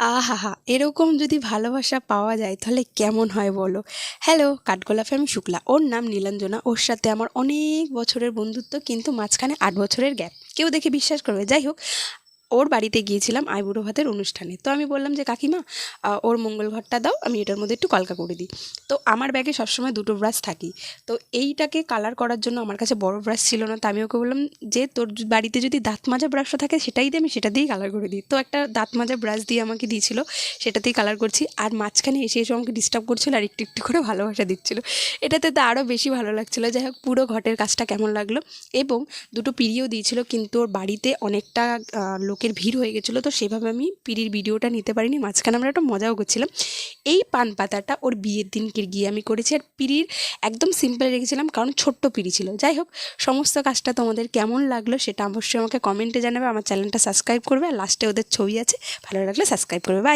আহাহা! এরকম যদি ভালোবাসা পাওয়া যায় তাহলে কেমন হয় বলো? হ্যালো, কাঠগোলাপে আমি শুক্লা। ওর নাম নীলাঞ্জনা। ওর সাথে আমার অনেক বছরের বন্ধুত্ব কিন্তু মাঝখানে ৮ বছরের গ্যাপ। কেউ দেখে বিশ্বাস করবে? যাই হোক, ওর বাড়িতে গিয়েছিলাম আইবুড়ো ভাতের অনুষ্ঠানে। তো আমি বললাম যে, "কাকিমা ওর মঙ্গল ঘরটা দাও, আমি এটার মধ্যে একটু কলকা করে দিই।" তো আমার ব্যাগে সবসময় ২ টো ব্রাশ থাকেই। তো এইটাকে কালার করার জন্য আমার কাছে বড় ব্রাশ ছিল না। তো আমি ওকে বললাম যে, "তোর বাড়িতে যদি দাঁত মাজা ব্রাশও থাকে সেটাই দে, আমি সেটা দিয়েই কালার করে দিই।" তো একটা দাঁত মাজা ব্রাশ দিয়ে আমাকে দিয়েছিল, সেটাতেই কালার করছি। আর মাঝখানে এসে, এসে আমাকে ডিস্টার্ব করছিল আর একটু, একটু করে ভালোবাসা দিচ্ছিল। এটাতে তো আরও বেশি ভালো লাগছিল। যাই হোক, পুরো ঘটের কাজটা কেমন লাগলো এবং ২ টো পিঁড়িও দিয়েছিল, কিন্তু ওর বাড়িতে অনেকটা লোকের ভিড় হয়ে গেছিলো, তো সেভাবে আমি পিঁড়ির ভিডিওটা নিতে পারিনি। মাঝখানে আমরা একটা মজাও করছিলাম। এই পান পাতাটা ওর বিয়ের দিনকে গিয়ে আমি করেছি, আর পিঁড়ির একদম সিম্পল রেখেছিলাম কারণ ছোট্ট পিঁড়ি ছিল। যাই হোক, সমস্ত কাজটা তোমাদের কেমন লাগলো সেটা অবশ্যই আমাকে কমেন্টে জানাবে। আমার চ্যানেলটা সাবস্ক্রাইব করবে, আর লাস্টে ওদের ছবি আছে, ভালো লাগলে সাবস্ক্রাইব করবে। বাই।